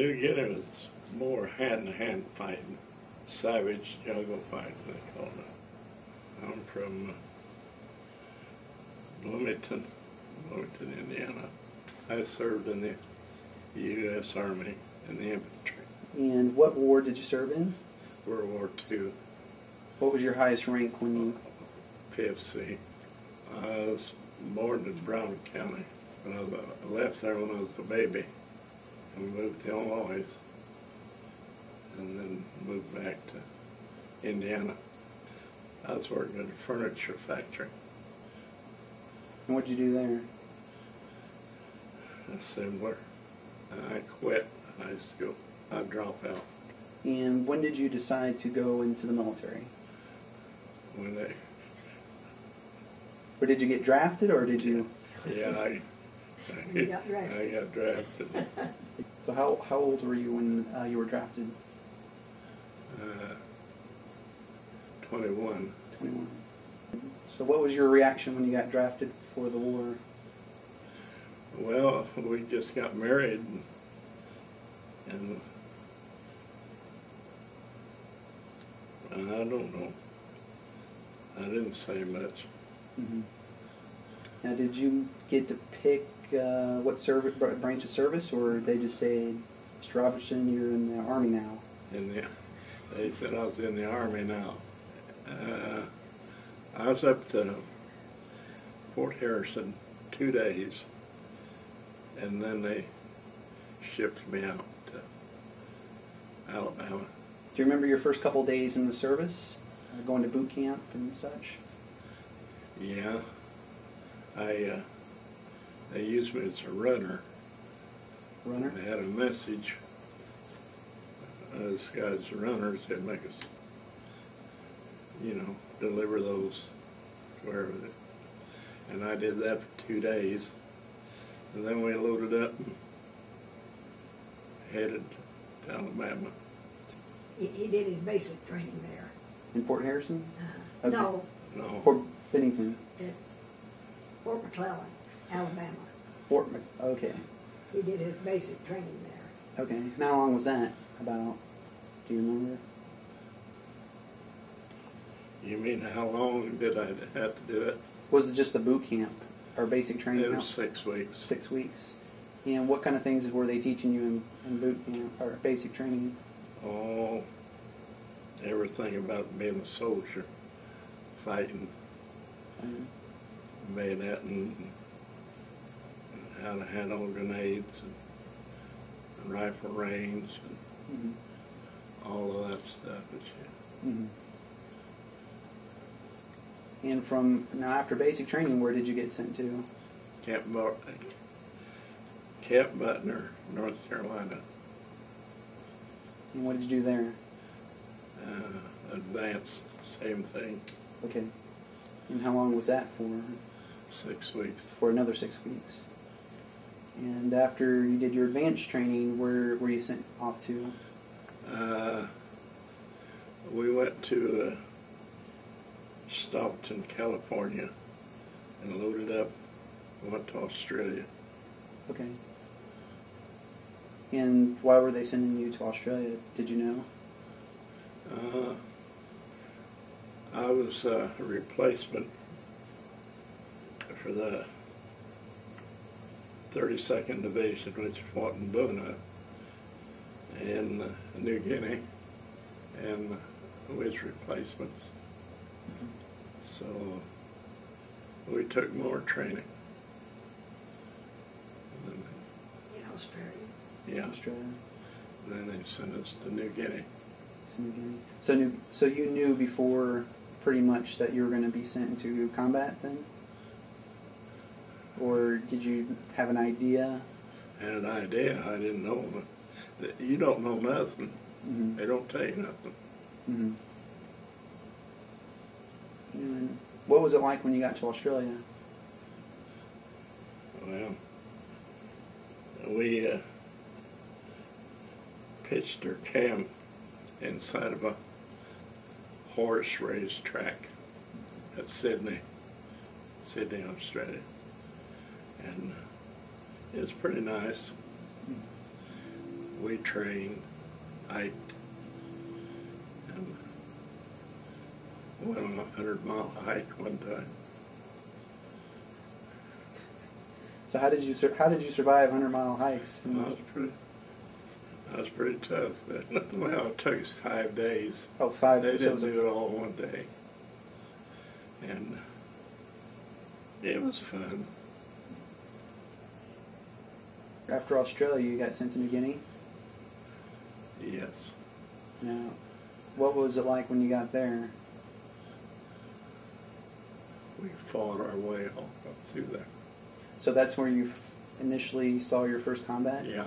New Guinea was more hand-to-hand fighting, savage jungle fighting, they call it. I'm from Bloomington, Indiana. I served in the U.S. Army in the infantry. And what war did you serve in? World War II. What was your highest rank when you... PFC. I was born in Brown County. But I left there when I was a baby and moved to Illinois and then moved back to Indiana. I was working at a furniture factory. And what did you do there? Similar. I quit high school. I dropped out. And when did you decide to go into the military? When they... Or did you get drafted, or did you... Yeah, You got drafted. I got drafted. So how old were you when you were drafted? 21. 21. So what was your reaction when you got drafted for the war? Well, we just got married, and I don't know. I didn't say much. Mm-hmm. Now, did you get to pick what branch of service, or did they just say, Mr. Robertson, you're in the Army now? They said I was in the Army now. I was up to Fort Harrison 2 days, and then they shipped me out to Alabama. Do you remember your first couple days in the service, going to boot camp and such? Yeah. They used me as a runner. Runner? They had a message. Those guys, runners, they'd make us, deliver those wherever. And I did that for 2 days. And then we loaded up and headed to Alabama. He did his basic training there. In Fort Harrison? Okay. No. Fort Bennington? At Fort McClellan, Alabama. Okay. He did his basic training there. Okay. And how long was that about? Do you remember? You mean how long did I have to do it? Was it just the boot camp or basic training? It was 6 weeks. 6 weeks. And what kind of things were they teaching you in boot camp or basic training? Oh, everything about being a soldier, fighting, bayoneting, how to handle grenades, and rifle range, and all of that stuff. Mm-hmm. And from now, after basic training, where did you get sent to? Camp Butner, North Carolina. And what did you do there? Advanced, same thing. Okay. And how long was that for? 6 weeks. For another 6 weeks. And after you did your advanced training, where were you sent off to? We went to Stockton, California, and loaded up and went to Australia. Okay. And why were they sending you to Australia? Did you know? I was a replacement for the 32nd Division, which fought in Butner in New Guinea, and we was replacements. So we took more training. In Australia. Yeah. Australia. And then they sent us to New Guinea. So you knew before pretty much that you were going to be sent into combat then? Or did you have an idea? I had an idea. I didn't know. You don't know nothing. Mm-hmm. They don't tell you nothing. Mm-hmm. And what was it like when you got to Australia? Well, we pitched our camp inside of a horse race track at Sidney, Australia. And it was pretty nice. we trained, hiked, and went on a 100-mile hike one time. So how did you survive 100-mile hikes? That was pretty tough. Well, it took us 5 days. Oh, 5 They days. didn't do it all in one day. And it was fun. After Australia, you got sent to New Guinea? Yes. Now, what was it like when you got there? We fought our way all up through there. So that's where you initially saw your first combat? Yeah.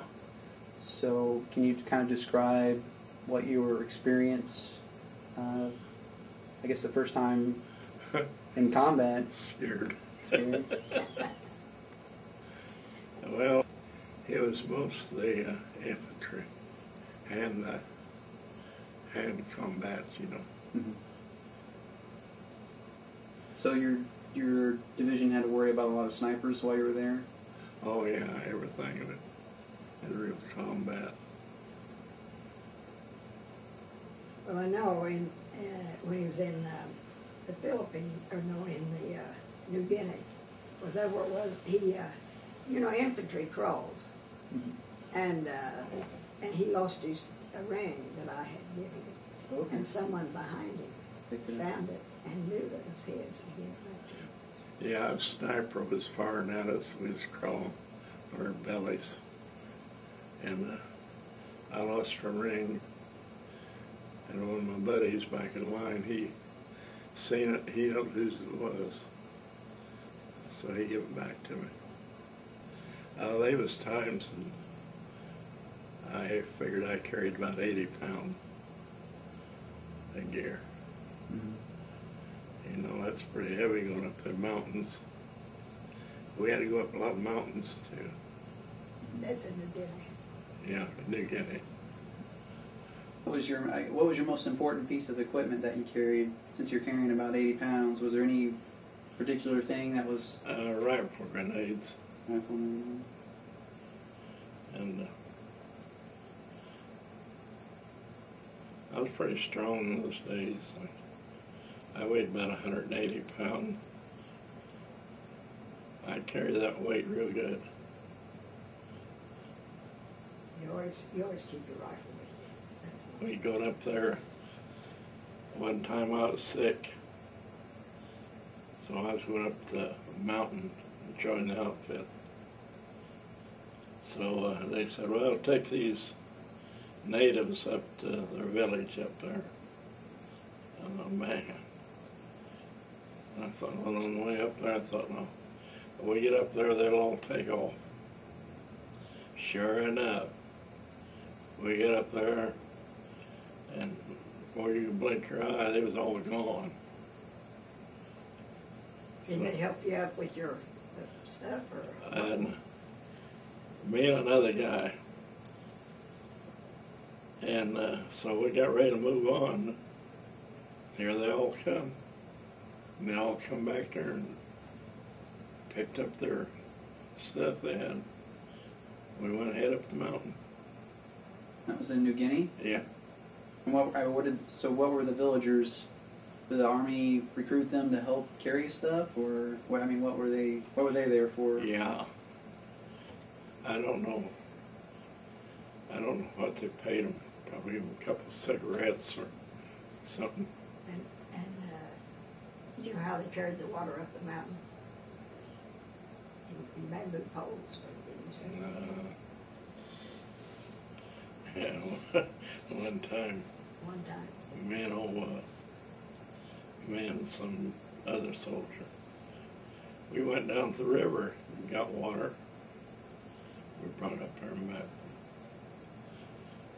So can you kind of describe what your experience, I guess the first time in combat? Scared. Scared? Well, it was mostly infantry and hand combat, you know. Mm-hmm. So your division had to worry about a lot of snipers while you were there? Oh yeah, everything of it. It was real combat. Well, I know when he was in the Philippines, or no, in the New Guinea, was that where it was? He, infantry crawls, Mm-hmm. and he lost his a ring that I had given him, Okay. and someone behind him Picked it up. found it and knew it was his and gave it back to him. Yeah, a sniper was firing at us. We was crawling on our bellies. And I lost a ring. And one of my buddies back in line, he seen it, he knew whose it was. So he gave it back to me. There was times and I figured I carried about 80 pounds of gear. Mm-hmm. You know, that's pretty heavy going up the mountains. We had to go up a lot of mountains too. That's in New Guinea. Yeah, New Guinea. What was your most important piece of equipment that you carried? Since you're carrying about 80 pounds, was there any particular thing that was Rifle grenades. rifle? And I was pretty strong in those days. I weighed about 180 pounds. I carry that weight real good. You always keep your rifle with you. That's it. We going up there. One time I was sick, so I was going up the mountain to join the outfit. So they said, well, take these natives up to their village up there. Oh, man. I thought, well, on the way up there, I thought, no, when we get up there, they'll all take off. Sure enough, we get up there, and before you could blink your eye, they was all gone. Did they help you up with your stuff, or? And me and another guy. And so we got ready to move on. Here they all come. And they all come back there and picked up their stuff they had. We went ahead up the mountain. That was in New Guinea? Yeah. And what were the villagers? Did the army recruit them to help carry stuff, or what? I mean, what were they there for? Yeah. I don't know. I don't know what they paid them. Probably a couple of cigarettes or something. And you know how they carried the water up the mountain? In bamboo poles, or didn't you say? Yeah, one time. One time. Me and some other soldier. We went down to the river and got water. We brought it up there and back.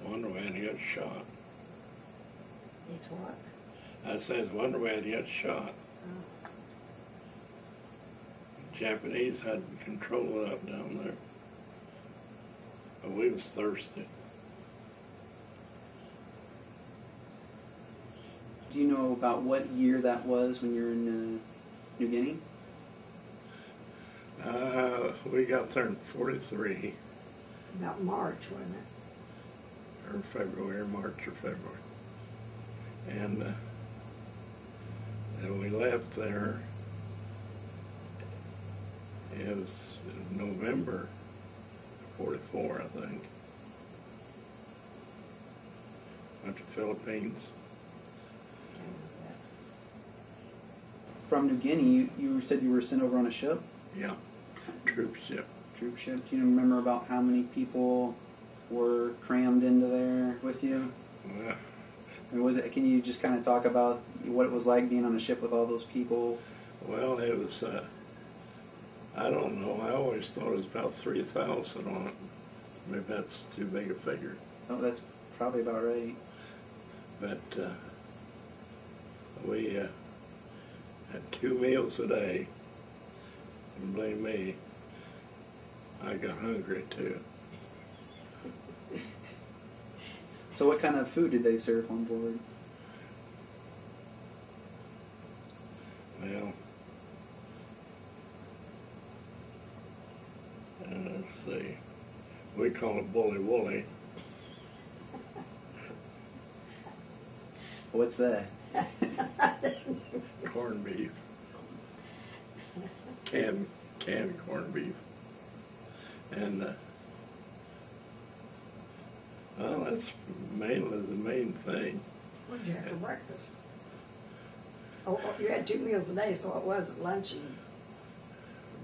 Wonder why he got shot. It's what? I says, wonder why he got shot. Oh. The Japanese had control of that down there. But we was thirsty. Do you know about what year that was when you were in New Guinea? We got there in 43. About March, wasn't or February, March or February. And we left there. It was November '44, I think. Went to the Philippines. From New Guinea, you said you were sent over on a ship? Yeah, troop ship. Troop ship. Do you remember about how many people were crammed into there with you? Well, And was it? Can you just kind of talk about what it was like being on a ship with all those people? well, it was, I don't know, I always thought it was about 3,000 on it. Maybe that's too big a figure. Oh, that's probably about right. But we had 2 meals a day. And believe me, I got hungry too. So what kind of food did they serve on board? Well, let's see. We call it bully woolly. What's that? Corned beef. Canned corned beef. And well, that's mainly the main thing. What did you have for breakfast? Oh, you had 2 meals a day, so it was lunch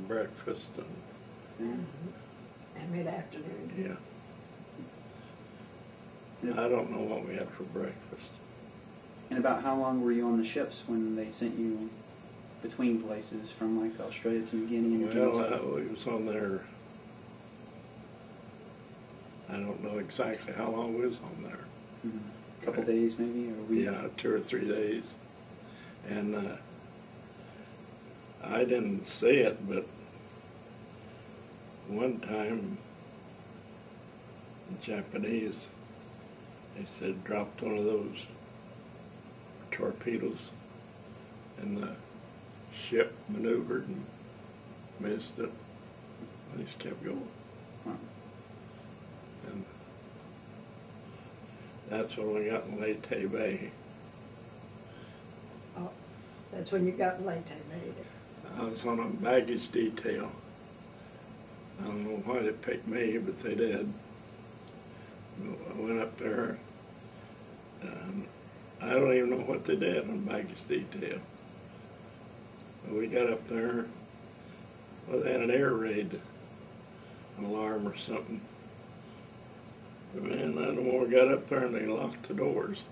Breakfast and mid-afternoon. and yeah. I don't know what we had for breakfast. And about how long were you on the ships when they sent you between places from like Australia to New Guinea? And Well, we was on there. I don't know exactly how long we was on there. A couple days maybe, or a week? Yeah, 2 or 3 days. And I didn't see it, but one time the Japanese, they said, dropped one of those torpedoes, and the ship maneuvered and missed it. They just kept going. Wow. And that's when we got in Leyte Bay. Oh, that's when you got late, maybe. I was on a baggage detail. I don't know why they picked me, but they did. I went up there, and I don't even know what they did on baggage detail. But we got up there, well, they had an air raid, an alarm or something. Man, I don't know, we got up there and they locked the doors.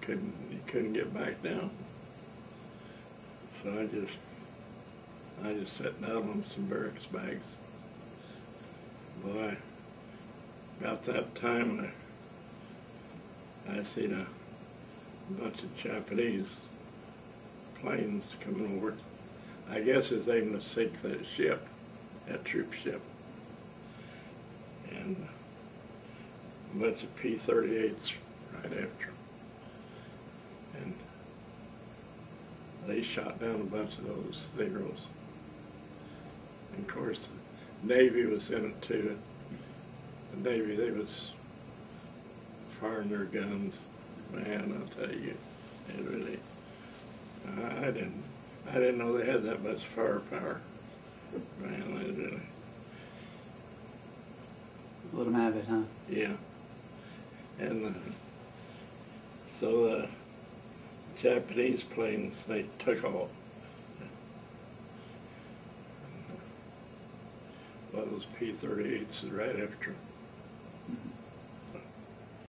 You couldn't get back down. So I just sat down on some barracks bags. Boy, about that time I seen a bunch of Japanese planes coming over. I guess it's aiming to sink that ship, that troop ship. And a bunch of P-38s right after. And they shot down a bunch of those Zeros. And of course, the Navy was in it too. The Navy, they was firing their guns. Man, I'll tell you, it really, I didn't know they had that much firepower. Man, they really. Let them have it, huh? Yeah. And so the Japanese planes, they took off. Well, those P-38s right after